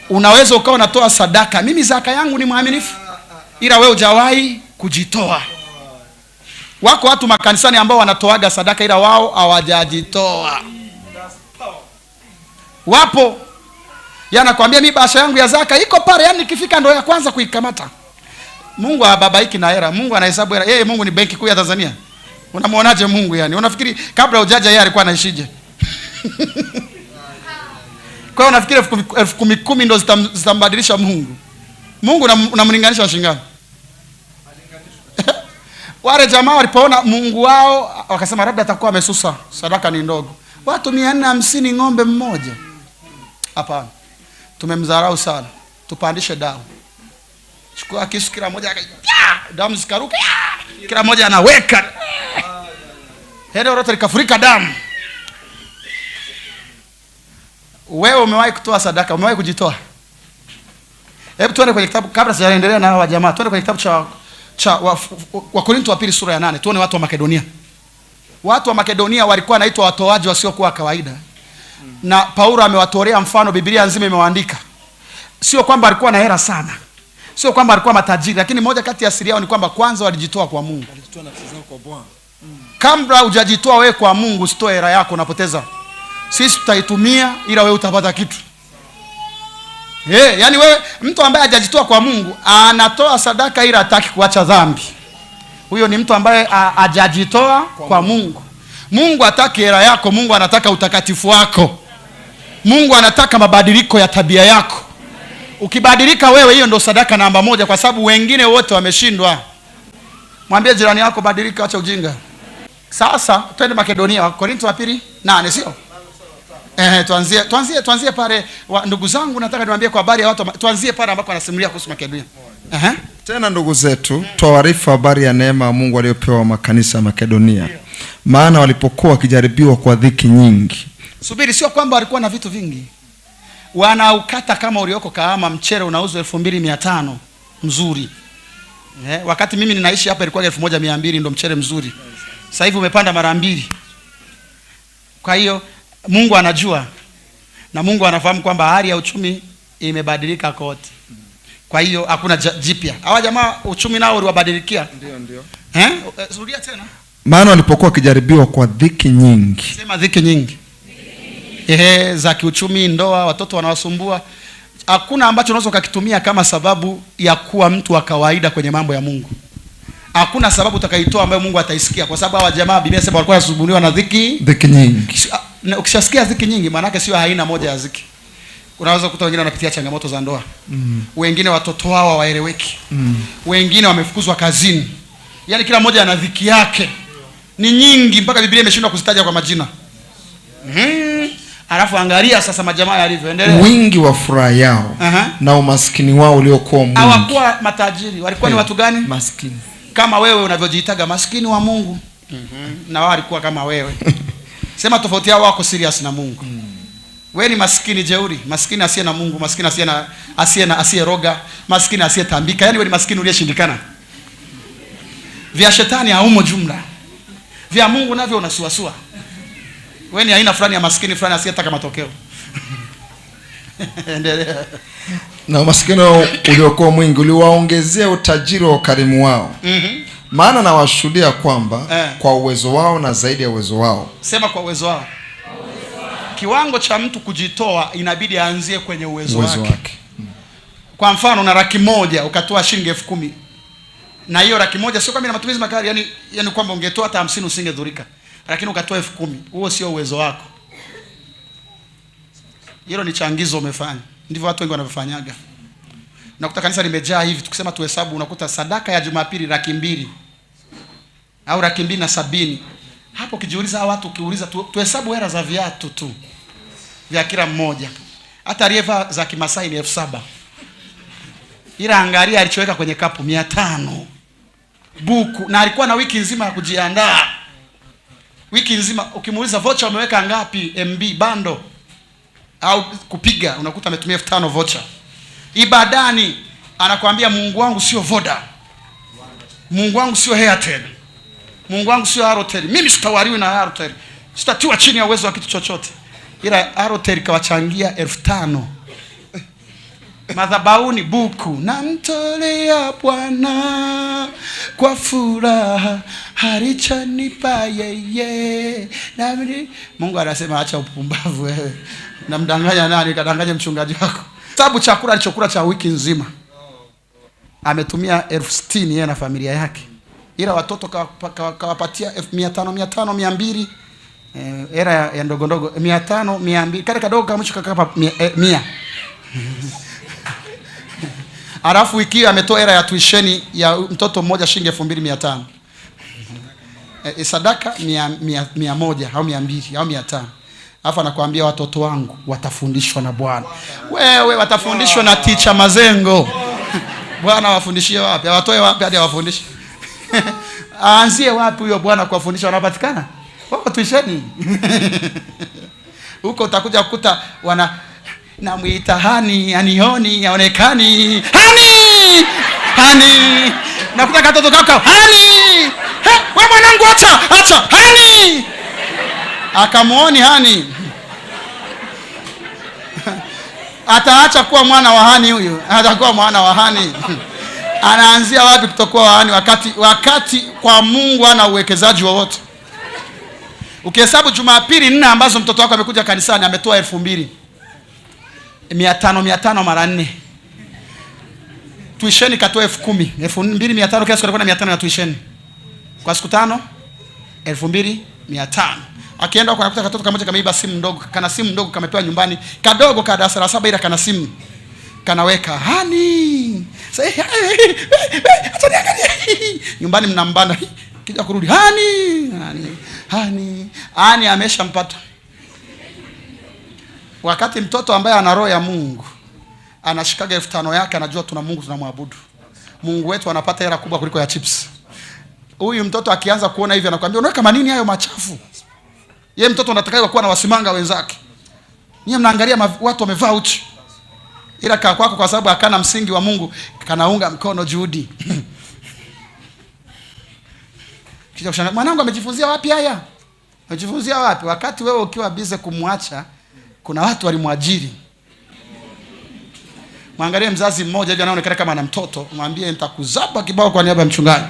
Unaweza ukawa unatoa sadaka, mimi zaka yangu ni mwaminifu, ila wewe hujawahi kujitoa. Wako watu makanisani ambao wanatoaga sadaka ila wao hawajajitoa. Wapo. Yanakwambia mimi bahasha yangu ya zaka iko pale, yani nikifika ndo ya kwanza kuikamata. Mungu hababaiki na hela. Mungu anahesabu hela. Yeye Mungu ni benki kuu ya Tanzania. Unamuonaje Mungu yani? Unafikiri kabla hujaja yeye alikuwa anaishije? Kwa hiyo unafikiri 10,000 ndo zitambadilisha Mungu? Mungu unamlinganisha shingani? Wale jamaa walipoona Mungu wao wakasema labda atakuwa amesusa, sadaka ni ndogo. Watu 450 ng'ombe mmoja. Hapana. Tumemdharau sana. Tupandishe damu. Chukua kisu kila mmoja damu zikaruka. Kila mmoja anaweka. Hilo lote likafurika damu. Wewe umewahi kutoa sadaka? Umewahi kujitoa? Hebu tuone kwenye kitabu kabla sijaendelea na hawa jamaa. Tuone kwenye kitabu cha Wakorintho wa pili sura ya 8. Tuone watu wa Makedonia. Watu wa Makedonia walikuwa wanaitwa watoaji wasiokuwa kawaida. Na Paulo amewatolea mfano, Biblia nzima imewaandika. Sio kwamba alikuwa na hela sana. Sio kwamba alikuwa matajiri, lakini moja kati ya siri yao ni kwamba kwanza walijitoa kwa Mungu. Walijitoa nafsi zao kwa Bwana. Kabla hujajitoa wewe kwa Mungu, usitoe hela yako, unapoteza. Sisi tutaitumia ila wewe utapata kitu. Yani wewe mtu ambaye hajajitoa kwa Mungu, anatoa sadaka ila hataki kuacha dhambi. Huyo ni mtu ambaye hajajitoa kwa Mungu. Mungu hataki hela yako, Mungu anataka utakatifu wako. Mungu anataka mabadiliko ya tabia yako. Ukibadilika wewe, hiyo ndio sadaka namba 1, kwa sababu wengine wote wameshindwa. Mwambie jirani yako badilika, acha ujinga. Sasa twende Makedonia, Wakorintho wa pili 8, sio? Tuanzie pale ndugu zangu, nataka niwaambie kwa habari ya watu, tuanzie pale ambako anasimulia kuhusu Makedonia. Tena ndugu zetu, tuwaarifu habari ya neema ya Mungu aliyopewa makanisa ya Makedonia. Maana walipokuwa wakijaribiwa kwa dhiki nyingi. Subiri, sio kwamba walikuwa na vitu vingi. Wanaukata kama ulioko Kahama, mchele unauzwa 2,500 mzuri. Wakati mimi ninaishi hapa ilikuwa 1,200 ndo mchele mzuri. Sasa hivi umepanda mara 2. Kwa hiyo Mungu anajua na Mungu anafahamu kwamba hali ya uchumi imebadilika kote. Kwa hiyo hakuna jipya. Hawa jamaa uchumi nao uliwabadilikia. Ndio. Rudia tena. Maana walipokuwa wakijaribiwa kwa dhiki nyingi. Sema dhiki nyingi. Za kiuchumi, ndoa, watoto wanawasumbua. Hakuna ambacho unaweza kukitumia kama sababu ya kuwa mtu wa kawaida kwenye mambo ya Mungu. Hakuna sababu utakaitoa ambayo Mungu ataisikia, kwa sababu hawa jamaa Biblia inasema walikuwa wanasumbuliwa na dhiki nyingi. Ukishasikia dhiki nyingi, maana yake sio aina moja ya dhiki. Unaweza kukuta wengine wanapitia changamoto za ndoa. Wengine watoto wao hawaeleweki. Wengine wamefukuzwa kazini. Yaani kila mmoja ana dhiki yake. Ni nyingi mpaka Biblia imeshindwa kuzitaja kwa majina. Alafu angalia sasa majamaa yalivyoendelea. Wingi wa furaha yao na umaskini wao uliokuwa mwingi. Hawakuwa matajiri, walikuwa ni watu gani? Maskini. Kama wewe unavyojiitaga maskini wa Mungu. Na wao walikuwa kama wewe. Sema tofauti yao, wako serious na Mungu. Wewe ni maskini jeuri, maskini asiye na Mungu, maskini asiye roga, maskini asiye tambika. Yaani wewe ni maskini uliyeshindikana. Vya shetani haumo jumla. Vya Mungu navyo unasuasua. Wewe ni aina fulani ya maskini fulani asiyetaka matokeo. Endelea. Na umaskini uliokuwa mwingi uliwaongezea utajiri wa ukarimu wao. Maana nawashuhudia kwamba kwa uwezo wao na zaidi ya uwezo wao. Sema kwa uwezo wao. Kiwango cha mtu kujitoa inabidi aanzie kwenye uwezo wake. Kwa mfano una 100,000 ukatoa shilingi 10,000. Na hiyo 100,000 sio kama ina matumizi makali, yani kwamba ungetoa hata 50 usingedhurika. Lakini ukatoa 10,000, huo sio uwezo wako. Hilo ni changizo umefanya. Ndivyo watu wengi wanavyofanyaga. Unakuta kanisa limejaa hivi, tukisema tuhesabu unakuta sadaka ya Jumapili 200,000 au 270. Hapo ukijiuliza hawa watu, ukiuliza tuhesabu hela za viatu tu vya kila mmoja. Hata aliyevaa za Kimasai ni 7,000. Ila angalia alichoweka kwenye kapu 500. Buku, na alikuwa na wiki nzima ya kujiandaa. Wiki nzima. Ukimuuliza voucher umeweka ngapi MB bando au kupiga, unakuta ametumia 5,000 voucher. Ibadani anakuambia Mungu wangu sio Voda, Mungu wangu sio Airtel, Mungu wangu sio Airtel. Mimi sitawariwi na Airtel, sitatiwa chini ya uwezo wa kitu chochote. Ila Airtel kawachangia 5,000. madhabahuni buku, namtolea Bwana kwa furaha alichonipa yeye. Mungu anasema acha upumbavu wewe. Namdanganya nani? Kadanganya mchungaji wako. Sababu chakula alichokula cha wiki nzima ametumia 60,000 yeye na familia yake, ila watoto kawapatia 500 200. Era ya ndogo ndogo 500 200, kale kadogo kama mwisho kakapa 100. Alafu wiki ametoa era ya tuition ya mtoto mmoja shilingi 2500. Sadaka 100 au 200 au 500. Alafu anakuambia watoto wangu watafundishwa na Bwana. Wewe watafundishwa na Ticha Mazengo. Bwana wafundishie wapi? Awatoe wapi hadi awafundishe? Aanzie wapi huyo Bwana kuwafundisha wanapatikana? Wao tuisheni. Huko utakuja kukuta namuita hani, anioni, aonekani. Hani. Nakuta katoto kako, hani. Wewe mwanangu acha, hani. Akamuoni hani. Ataacha kuwa mwana wa hani huyo. Atakuwa mwana wa hani. Anaanzia wapi kutokuwa wa hani wakati kwa Mungu ana uwekezaji wowote? Ukihesabu Jumapili 4 ambazo mtoto wako amekuja kanisani ametoa 2,000. 500 mara 4. Tuition katoa 10,000. 2,500 kiasi kwa 500 na tuition. Kwa siku 5 2,500. Akienda huko anakuta katoto kamoja kameiba simu ndogo, kana simu ndogo kamepewa nyumbani, kadogo ka darasa la 7 ila kana simu. Kanaweka hani. Sasa acha niangalie. Nyumbani mnambana. Kija kurudi hani ameshampata. Wakati mtoto ambaye ana roho ya Mungu anashikaga 5,000 yake, anajua tuna Mungu tunamwabudu. Mungu wetu anapata hela kubwa kuliko ya chips. Huyu mtoto akianza kuona hivi anakuambia unaweka manini hayo machafu? Yeye mtoto anataka kuwa na wasimanga wenzake. Nyie mnaangalia watu wamevaa uchi. Ila kwako kwa sababu akana msingi wa Mungu kanaunga mkono juhudi. Kisha kushangaa mwanangu amejifunzia wapi haya? Amejifunzia wapi? Wakati wewe ukiwa bize kumwacha, kuna watu walimwajiri. Mwangalie mzazi mmoja hivi anaonekana kama ana mtoto, mwambie nitakuzaba kibao kwa niaba ya mchungaji.